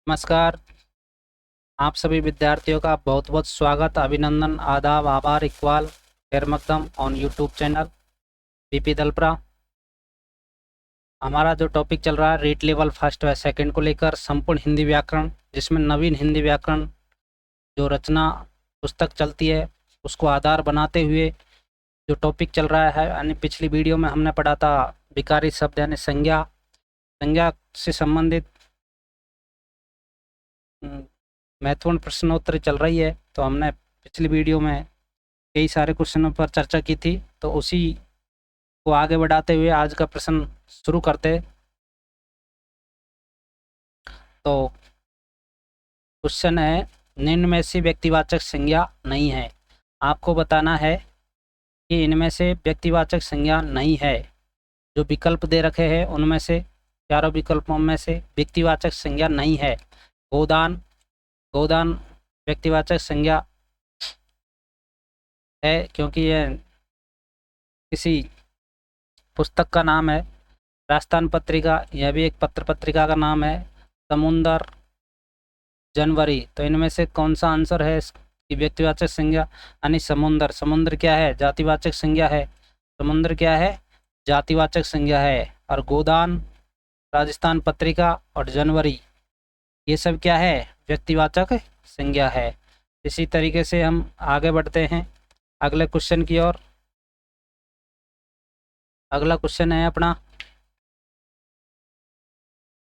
नमस्कार। आप सभी विद्यार्थियों का बहुत बहुत स्वागत, अभिनंदन, आदाब, आभार, इकबाल, खैर मकदम ऑन यूट्यूब चैनल बीपी दलपरा। हमारा जो टॉपिक चल रहा है रीट लेवल फर्स्ट व सेकंड को लेकर संपूर्ण हिंदी व्याकरण, जिसमें नवीन हिंदी व्याकरण जो रचना पुस्तक चलती है उसको आधार बनाते हुए जो टॉपिक चल रहा है, यानी पिछली वीडियो में हमने पढ़ा था विकारी शब्द यानी संज्ञा से संबंधित महत्वपूर्ण प्रश्नोत्तरी चल रही है। तो हमने पिछली वीडियो में कई सारे क्वेश्चनों पर चर्चा की थी, तो उसी को आगे बढ़ाते हुए आज का प्रश्न शुरू करते। तो क्वेश्चन है, निम्न में से व्यक्तिवाचक संज्ञा नहीं है। आपको बताना है कि इनमें से व्यक्तिवाचक संज्ञा नहीं है। जो विकल्प दे रखे हैं उनमें से, चारों विकल्पों में से व्यक्तिवाचक संज्ञा नहीं है। गोदान, गोदान व्यक्तिवाचक संज्ञा है क्योंकि यह किसी पुस्तक का नाम है। राजस्थान पत्रिका, यह भी एक पत्र पत्रिका का नाम है। समुंदर, जनवरी, तो इनमें से कौन सा आंसर है इसकी व्यक्तिवाचक संज्ञा यानी समुंदर। समुद्र क्या है? जातिवाचक संज्ञा है। समुद्र क्या है? जातिवाचक संज्ञा है। और गोदान, राजस्थान पत्रिका और जनवरी, ये सब क्या है? व्यक्तिवाचक संज्ञा है। इसी तरीके से हम आगे बढ़ते हैं अगले क्वेश्चन की ओर। अगला क्वेश्चन है अपना,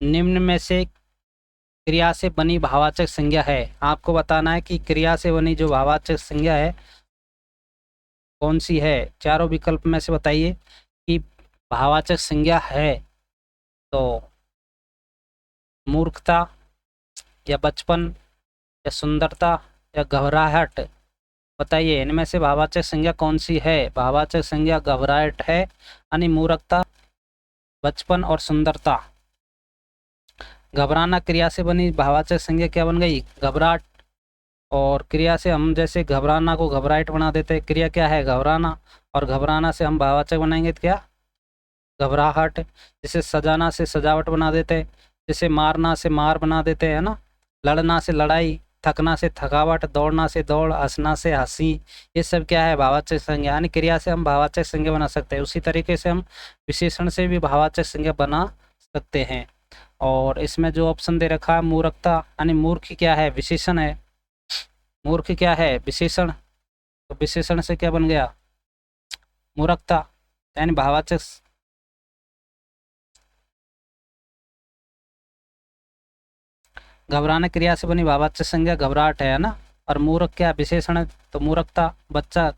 निम्न में से क्रिया से बनी भाववाचक संज्ञा है। आपको बताना है कि क्रिया से बनी जो भाववाचक संज्ञा है कौन सी है। चारों विकल्प में से बताइए कि भाववाचक संज्ञा है तो मूर्खता या बचपन या सुंदरता या घबराहट। बताइए इनमें से भाववाचक संज्ञा कौन सी है। भाववाचक संज्ञा घबराहट है, यानी मूर्खता, बचपन और सुंदरता। घबराना क्रिया से बनी भाववाचक संज्ञा क्या बन गई? घबराहट। और क्रिया से हम जैसे घबराना को घबराहट बना देते हैं, क्रिया क्या है? घबराना। और घबराना से हम भाववाचक बनाएंगे तो क्या? घबराहट। जैसे सजाना से सजावट बना देते हैं, जैसे मारना से मार बना देते हैं ना, लड़ना से लड़ाई, थकना से थकावट, दौड़ना से दौड़, हंसना से हंसी, ये सब क्या है? भाववाचक संज्ञा, यानी क्रिया से हम भाववाचक संज्ञा बना सकते हैं। उसी तरीके से हम विशेषण से भी भाववाचक संज्ञा बना सकते हैं। और इसमें जो ऑप्शन दे रखा है मूर्खता, यानी मूर्ख क्या है? विशेषण है। मूर्ख क्या है? विशेषण। तो विशेषण से क्या बन गया? मूर्खता, यानी भाववाचक। घबराना क्रिया से बनी भाववाचक संज्ञा घबराहट है ना। और मूर्ख क्या? विशेषण है, तो मूर्खता। बच्चा,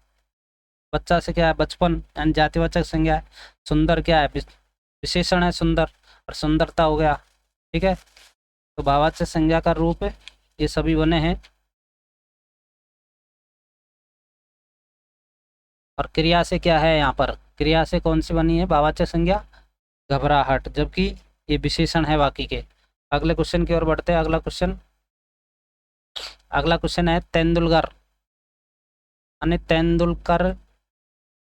बच्चा से क्या है? बचपन, यानी जातिवाचक संज्ञा है। सुंदर क्या है? विशेषण है सुंदर, और सुंदरता हो गया। ठीक है, तो भाववाचक संज्ञा का रूप ये सभी बने हैं। और क्रिया से क्या है? यहाँ पर क्रिया से कौन सी बनी है भाववाचक संज्ञा? घबराहट, जबकि ये विशेषण है बाकी के। अगले क्वेश्चन की ओर बढ़ते हैं। अगला क्वेश्चन है, तेंदुलकर, यानी तेंदुलकर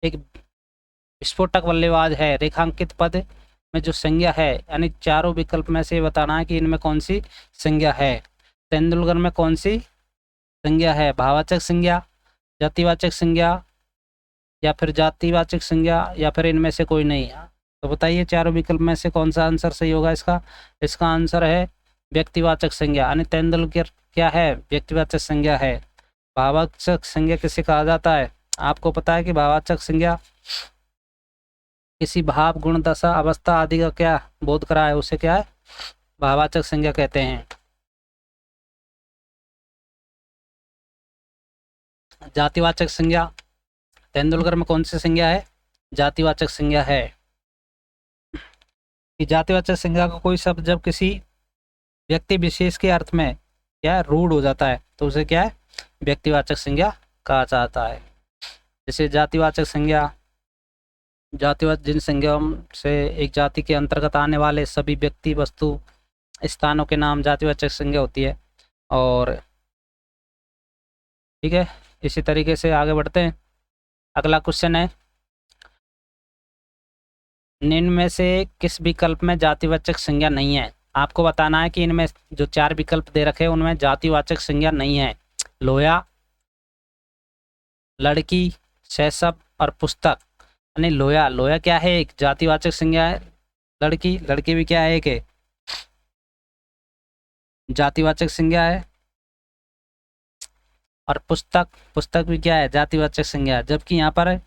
एक विस्फोटक बल्लेबाज है। रेखांकित पद में जो संज्ञा है, यानी चारों विकल्प में से बताना है कि इनमें कौन सी संज्ञा है। तेंदुलकर में कौन सी संज्ञा है? भाववाचक संज्ञा, जातिवाचक संज्ञा, या फिर जातिवाचक संज्ञा, या फिर इनमें से कोई नहीं। तो बताइए चारों विकल्प में से कौन सा आंसर सही होगा इसका। इसका आंसर है व्यक्तिवाचक संज्ञा, यानी तेंदुलकर क्या है? व्यक्तिवाचक संज्ञा है। भाववाचक संज्ञा किसे कहा जाता है? आपको पता है कि भाववाचक संज्ञा किसी भाव, गुण, दशा, अवस्था आदि का क्या बोध करा है, उसे क्या है? भाववाचक संज्ञा कहते हैं। जातिवाचक संज्ञा, तेंदुलकर में कौन सी संज्ञा है? जातिवाचक संज्ञा है। कि जातिवाचक संज्ञा का कोई शब्द जब किसी व्यक्ति विशेष के अर्थ में क्या है? रूढ़ हो जाता है, तो उसे क्या है? व्यक्तिवाचक संज्ञा कहा जाता है। जैसे जातिवाचक संज्ञा, जातिवाचक जिन संज्ञाओं से एक जाति के अंतर्गत आने वाले सभी व्यक्ति, वस्तु, स्थानों के नाम जातिवाचक संज्ञा होती है। और ठीक है, इसी तरीके से आगे बढ़ते हैं। अगला क्वेश्चन है, निम्न में से किस विकल्प में जातिवाचक संज्ञा नहीं है। आपको बताना है कि इनमें जो 4 विकल्प दे रखे हैं उनमें जातिवाचक संज्ञा नहीं है। लोया, लड़की, शैशव और पुस्तक। यानी लोया, लोया क्या है? एक जातिवाचक संज्ञा है। लड़की, लड़की भी क्या है? एक है जातिवाचक संज्ञा है। और पुस्तक, पुस्तक भी क्या है? जातिवाचक संज्ञा है। जबकि यहाँ पर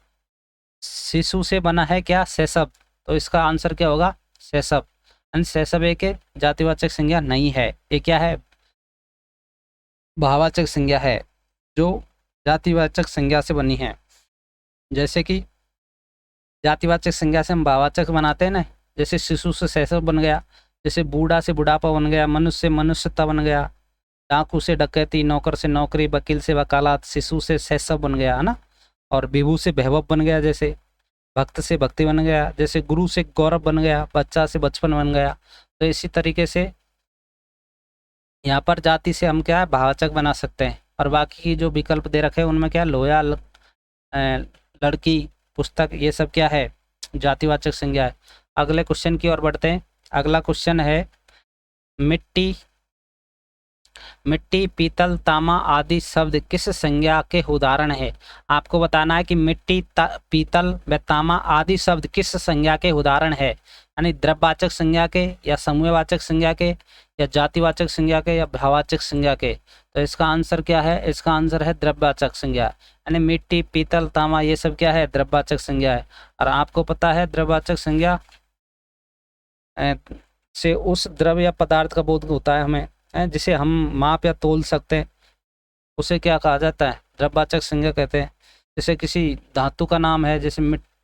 शिशु से बना है क्या? शैशव। तो इसका आंसर क्या होगा? शैशव। यानी शैशव एक जातिवाचक संज्ञा नहीं है। ये क्या है? भाववाचक संज्ञा है जो जातिवाचक संज्ञा से बनी है। जैसे कि जातिवाचक संज्ञा से हम भाववाचक बनाते हैं ना, जैसे शिशु से शैशव बन गया, जैसे बूढ़ा से बुढ़ापा बन गया, मनुष्य से मनुष्यता बन गया, डाकू से डकैती, नौकर से नौकरी, वकील से वकालत, शिशु से शैशव बन गया, है ना। और विभू से वैभव बन गया, जैसे भक्त से भक्ति बन गया, जैसे गुरु से गौरव बन गया, बच्चा से बचपन बन गया। तो इसी तरीके से यहाँ पर जाति से हम क्या है? भाववाचक बना सकते हैं। और बाकी की जो विकल्प दे रखे हैं उनमें क्या? लोया, लड़की, पुस्तक, ये सब क्या है? जातिवाचक संज्ञा है। अगले क्वेश्चन की ओर बढ़ते हैं। अगला क्वेश्चन है मिट्टी, मिट्टी, पीतल, तामा आदि शब्द किस संज्ञा के उदाहरण है? आपको बताना है कि मिट्टी, पीतल व तामा आदि शब्द किस संज्ञा के उदाहरण है। यानी द्रव्यवाचक संज्ञा के, या समूहवाचक संज्ञा के, या जातिवाचक संज्ञा के, या भाववाचक संज्ञा के। तो इसका आंसर क्या है? इसका आंसर है द्रव्यवाचक संज्ञा। यानी मिट्टी, पीतल, तामा ये सब क्या है? द्रव्यवाचक संज्ञा है। और आपको पता है द्रव्यवाचक संज्ञा से उस द्रव्य या पदार्थ का बोध होता है हमें, जिसे हम माप या तोल सकते हैं, उसे क्या कहा जाता है? द्रव्यवाचक संज्ञा कहते हैं। जैसे किसी धातु का नाम है, जैसे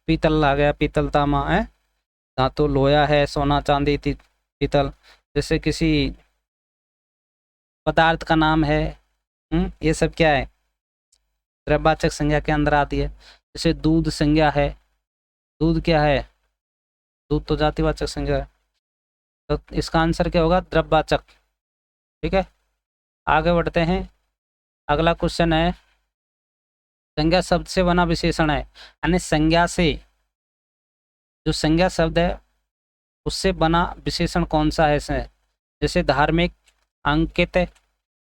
पीतल आ गया, पीतल, तामा है धातु, लोया है, सोना चांदी, पीतल। जैसे किसी पदार्थ का नाम है, ये सब क्या है? द्रव्यवाचक संज्ञा के अंदर आती है। जैसे दूध संज्ञा है, दूध क्या है? दूध तो जातिवाचक संज्ञा है। तो इसका आंसर क्या होगा? द्रव्यवाचक। ठीक है, आगे बढ़ते हैं। अगला क्वेश्चन है संज्ञा शब्द से बना विशेषण है। यानी संज्ञा से, जो संज्ञा शब्द है उससे बना विशेषण कौन सा है इसमें? जैसे धार्मिक, अंकित,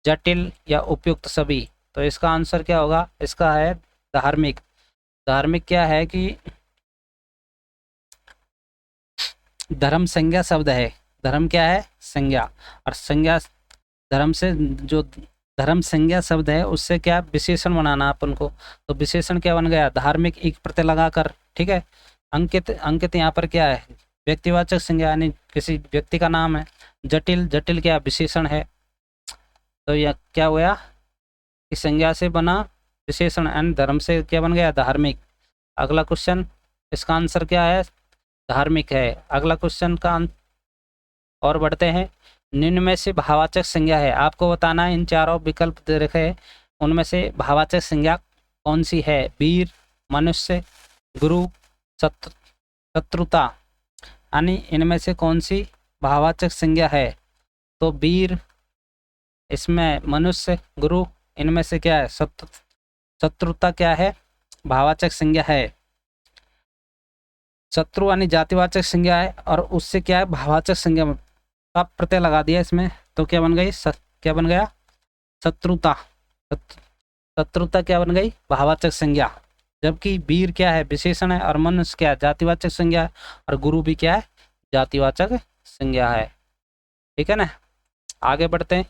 जटिल या उपयुक्त सभी। तो इसका आंसर क्या होगा? इसका है धार्मिक। धार्मिक क्या है कि धर्म संज्ञा शब्द है। धर्म क्या है? संज्ञा। और संज्ञा, धर्म से जो धर्म संज्ञा शब्द है उससे क्या विशेषण बनाना अपन को। तो विशेषण क्या बन गया? धार्मिक, एक प्रत्यय लगाकर। ठीक है। अंकित, अंकित यहाँ पर क्या है? व्यक्तिवाचक संज्ञा, यानी किसी व्यक्ति का नाम है। जटिल, जटिल क्या विशेषण है। तो यह क्या हुआ कि संज्ञा से बना विशेषण, एंड धर्म से क्या बन गया? धार्मिक। अगला क्वेश्चन, इसका आंसर क्या है? धार्मिक है। अगला क्वेश्चन का और बढ़ते हैं। निम्न में से भाववाचक संज्ञा है, आपको बताना है इन चारों विकल्प दे रखे हैं उनमें से भाववाचक संज्ञा कौन सी है? वीर, मनुष्य, गुरु, शत्रुता। यानी इनमें से कौन सी भाववाचक संज्ञा है? तो वीर, इसमें मनुष्य, गुरु, इनमें से क्या है? शत्रुता क्या है? भाववाचक संज्ञा है। शत्रु यानी जातिवाचक संज्ञा है, और उससे क्या है? भाववाचक संज्ञा का प्रत्यय लगा दिया इसमें, तो क्या बन गई? क्या बन गया? शत्रुता। शत्रुता क्या बन गई? भाववाचक संज्ञा। जबकि वीर क्या है? विशेषण है। और मनुष्य क्या है? जातिवाचक संज्ञा है। और गुरु भी क्या है? जातिवाचक संज्ञा है। ठीक है ना। आगे बढ़ते हैं।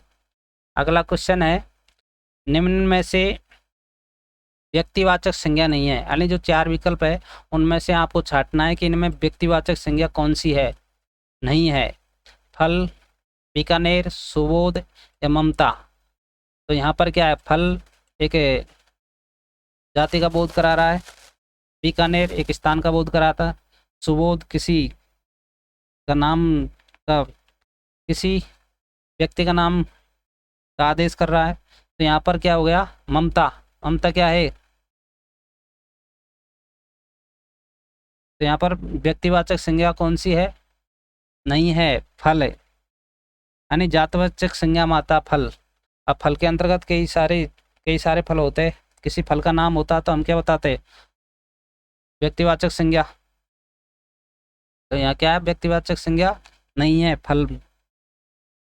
अगला क्वेश्चन है निम्न में से व्यक्तिवाचक संज्ञा नहीं है। यानी जो 4 विकल्प है उनमें से आपको छांटना है कि इनमें व्यक्तिवाचक संज्ञा कौन सी है, नहीं है। फल, बीकानेर, सुबोध या ममता। तो यहाँ पर क्या है? फल एक जाति का बोध करा रहा है, बीकानेर एक स्थान का बोध कराता है, सुबोध किसी का नाम का, किसी व्यक्ति का नाम का आदेश कर रहा है। तो यहाँ पर क्या हो गया? ममता। ममता क्या है? तो यहाँ पर व्यक्तिवाचक संज्ञा कौन सी है? नहीं है, फल है। यानी जातिवाचक संज्ञा माता फल। अब फल के अंतर्गत कई सारे फल होते हैं। किसी फल का नाम होता तो हम क्या बताते? व्यक्तिवाचक संज्ञा। तो यहाँ क्या है? व्यक्तिवाचक संज्ञा नहीं है, फल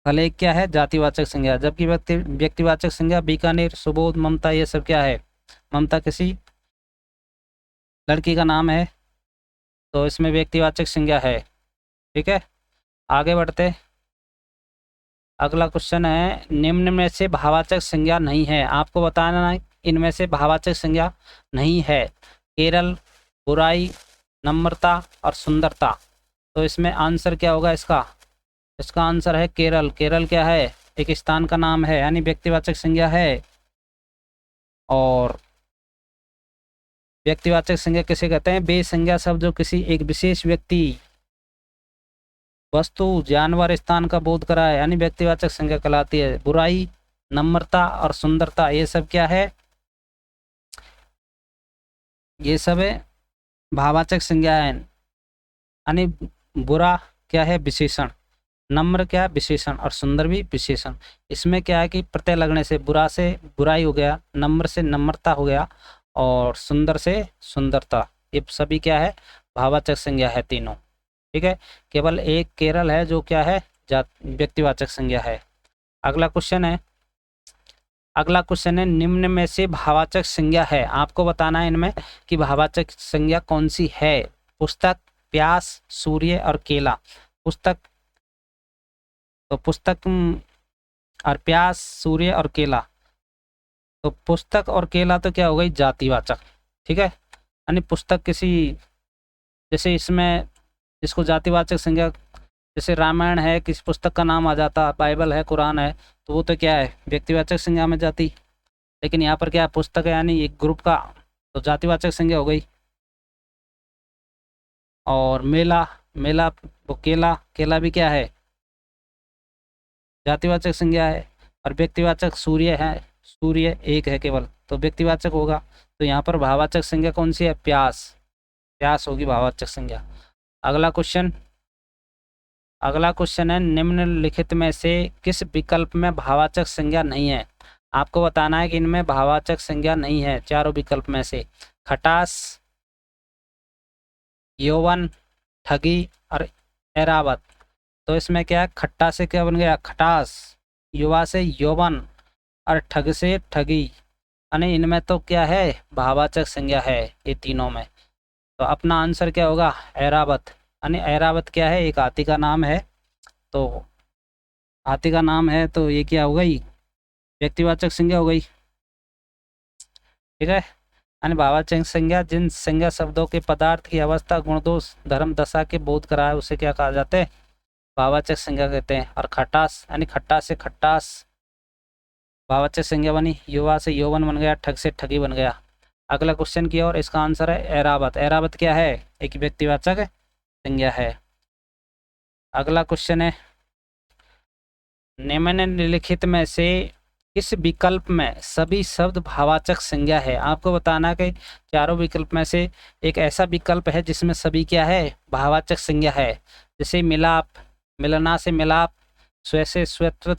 फल एक क्या है, जातिवाचक संज्ञा, जबकि व्यक्तिवाचक संज्ञा बीकानेर, सुबोध, ममता, ये सब क्या है, ममता किसी लड़की का नाम है, तो इसमें व्यक्तिवाचक संज्ञा है। ठीक है, आगे बढ़ते। अगला क्वेश्चन है, निम्न में से भाववाचक संज्ञा नहीं है, आपको बताना है इनमें से भाववाचक संज्ञा नहीं है। केरल, बुराई, नम्रता और सुंदरता। तो इसमें आंसर क्या होगा इसका? इसका आंसर है केरल। केरल क्या है, एक स्थान का नाम है, यानी व्यक्तिवाचक संज्ञा है। और व्यक्तिवाचक संज्ञा किसे कहते हैं? वे संज्ञा शब्द जो किसी एक विशेष व्यक्ति, वस्तु, जानवर, स्थान का बोध कराए, यानी व्यक्तिवाचक संज्ञा कहलाती है। बुराई, नम्रता और सुंदरता, ये सब क्या है? ये सब है भाववाचक संज्ञा है। यानी बुरा क्या है? विशेषण। नम्र क्या है? विशेषण। और सुंदर भी विशेषण। इसमें क्या है कि प्रत्यय लगने से बुरा से बुराई हो गया, नम्र से नम्रता हो गया, और सुंदर से सुंदरता, ये सभी क्या है? भाववाचक संज्ञा है तीनों। ठीक है, केवल एक केरल है जो क्या है? व्यक्तिवाचक संज्ञा है। अगला क्वेश्चन है, निम्न में से भाववाचक संज्ञा है, आपको बताना है इनमें कि भाववाचक संज्ञा कौन सी है। पुस्तक, प्यास, सूर्य और केला। पुस्तक, तो पुस्तक और प्यास, सूर्य और केला। तो पुस्तक और केला तो क्या हो गई? जातिवाचक। ठीक है, यानी पुस्तक किसी, जैसे इसमें इसको जातिवाचक संज्ञा, जैसे रामायण है, किसी पुस्तक का नाम आ जाता, बाइबल है, कुरान है, तो वो तो क्या है? व्यक्तिवाचक संज्ञा में जाती। लेकिन यहाँ पर क्या है? पुस्तक है, यानी एक ग्रुप का, तो जातिवाचक संज्ञा हो गई। और मेला, मेला, वो केला, केला भी क्या है? जातिवाचक संज्ञा है। और व्यक्तिवाचक सूर्य है, सूर्य एक है केवल, तो व्यक्तिवाचक होगा। तो यहाँ पर भाववाचक संज्ञा कौन सी है? प्यास, प्यास होगी भाववाचक संज्ञा। अगला क्वेश्चन है, निम्नलिखित में से किस विकल्प में भाववाचक संज्ञा नहीं है? आपको बताना है कि इनमें भाववाचक संज्ञा नहीं है चारों विकल्प में से। खटास, यौवन, ठगी और एरावत। तो इसमें क्या है? खट्टा से क्या बन गया? खटास, युवा से यौवन और ठग से ठगी, यानी इनमें तो क्या है? भाववाचक संज्ञा है ये तीनों में। तो अपना आंसर क्या होगा? एरावत। यानी एरावत क्या है? एक हाथी का नाम है, तो हाथी का नाम है, तो ये क्या हो गई? व्यक्तिवाचक संज्ञा हो गई। ठीक है, यानी भाववाचक संज्ञा जिन संज्ञा शब्दों के पदार्थ की अवस्था, गुण, दोष, धर्म, दशा के बोध कराए, उसे क्या कहा जाता है? भाववाचक संज्ञा कहते हैं। और खटास, यानी खट्टा से खट्टास, भाववाचक संज्ञा बनी। युवा से यौवन बन गया, ठग से ठगी बन गया। अगला क्वेश्चन की ओर, इसका आंसर है एरावत। एरावत क्या है? एक व्यक्तिवाचक संज्ञा है। अगला क्वेश्चन है, निम्नलिखित में से किस विकल्प में सभी शब्द भाववाचक संज्ञा है? आपको बताना कि चारों विकल्प में से एक ऐसा विकल्प है जिसमें सभी क्या है? भाववाचक संज्ञा है। जैसे मिलाप, मिलना से मिलाप, स्व से स्वत्व,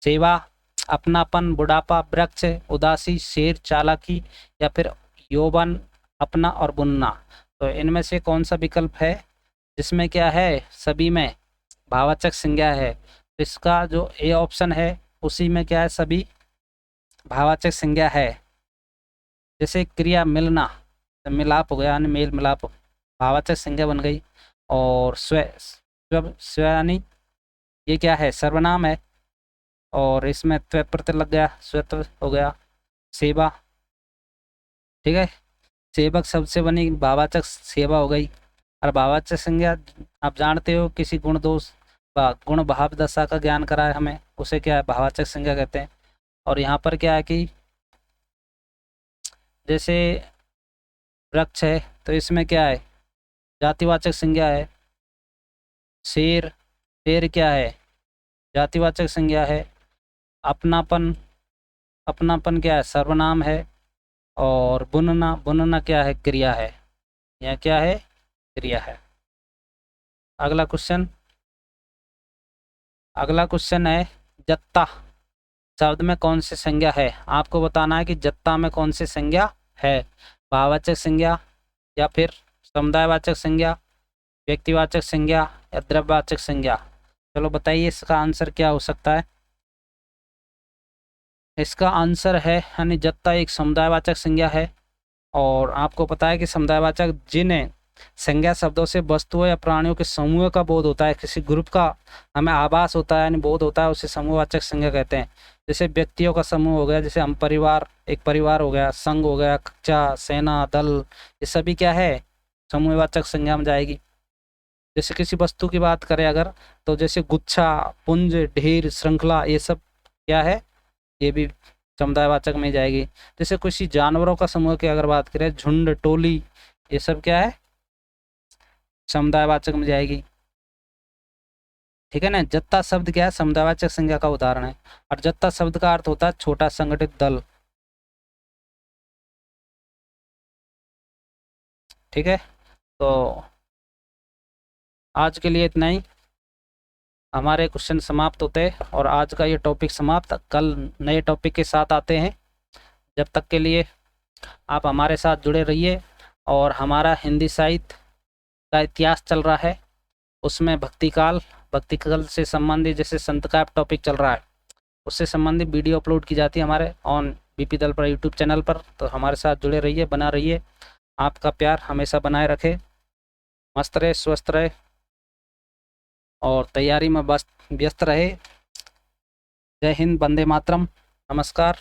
सेवा, अपनापन, बुढ़ापा, वृक्ष, उदासी, शेर, चालाकी, या फिर यौवन, अपना और बुनना। तो इनमें से कौन सा विकल्प है जिसमें क्या है? सभी में भाववाचक संज्ञा है। तो इसका जो ए ऑप्शन है, उसी में क्या है? सभी भाववाचक संज्ञा है। जैसे क्रिया मिलना, तो मिलाप हो गया, यानी मेल मिलाप, भाववाचक संज्ञा बन गई। और स्व, स्व यानी ये क्या है? सर्वनाम है, और इसमें त्व प्रत्यय लग गया, स्वत्व हो गया। सेवा, ठीक है, सेवक शब्द से बनी भाववाचक सेवा हो गई। और भाववाचक संज्ञा आप जानते हो, किसी गुण, दोष, गुण, भाव, दशा का ज्ञान कराए हमें, उसे क्या है? भाववाचक संज्ञा कहते हैं। और यहाँ पर क्या है कि जैसे वृक्ष है, तो इसमें क्या है? जातिवाचक संज्ञा है। शेर, शेर क्या है? जातिवाचक संज्ञा है। अपनापन, अपनापन क्या है? सर्वनाम है। और बुनना, बुनना क्या है? क्रिया है। यह क्या है? क्रिया है। अगला क्वेश्चन है, जत्ता शब्द में कौन सी संज्ञा है? आपको बताना है कि जत्ता में कौन सी संज्ञा है? भाववाचक संज्ञा, या फिर समुदायवाचक संज्ञा, व्यक्तिवाचक संज्ञा, या द्रव्यवाचक संज्ञा। चलो बताइए इसका आंसर क्या हो सकता है। इसका आंसर है यानी जत्ता एक समुदायवाचक संज्ञा है। और आपको पता है कि समुदायवाचक जिन्हें संज्ञा शब्दों से वस्तुओं या प्राणियों के समूह का बोध होता है, किसी ग्रुप का हमें आभास होता है यानी बोध होता है, उसे समूहवाचक संज्ञा कहते हैं। जैसे व्यक्तियों का समूह हो गया, जैसे हम परिवार, एक परिवार हो गया, संघ हो गया, कक्षा, सेना, दल, ये सभी क्या है, समूहवाचक संज्ञा में जाएगी। जैसे किसी वस्तु की बात करें अगर, तो जैसे गुच्छा, पुंज, ढेर, श्रृंखला, ये सब क्या है, ये भी समुदायवाचक में जाएगी। जैसे किसी जानवरों का समूह की अगर बात करें, झुंड, टोली, ये सब क्या है, समुदायवाचक में जाएगी। ठीक है ना। जत्था शब्द क्या है, समुदायवाचक संज्ञा का उदाहरण है। और जत्था शब्द का अर्थ होता है छोटा संगठित दल। ठीक है, तो आज के लिए इतना ही, हमारे क्वेश्चन समाप्त होते हैं और आज का ये टॉपिक समाप्त। कल नए टॉपिक के साथ आते हैं। जब तक के लिए आप हमारे साथ जुड़े रहिए। और हमारा हिंदी साहित्य का इतिहास चल रहा है, उसमें भक्तिकाल से संबंधित जैसे संत का टॉपिक चल रहा है, उससे संबंधित वीडियो अपलोड की जाती है हमारे ऑन बीपी दल पर यूट्यूब चैनल पर। तो हमारे साथ जुड़े रहिए, बना रहिए। आपका प्यार हमेशा बनाए रखे। मस्त रहे, स्वस्थ रहे और तैयारी में बस व्यस्त रहे। जय हिंद, वंदे मातरम, नमस्कार।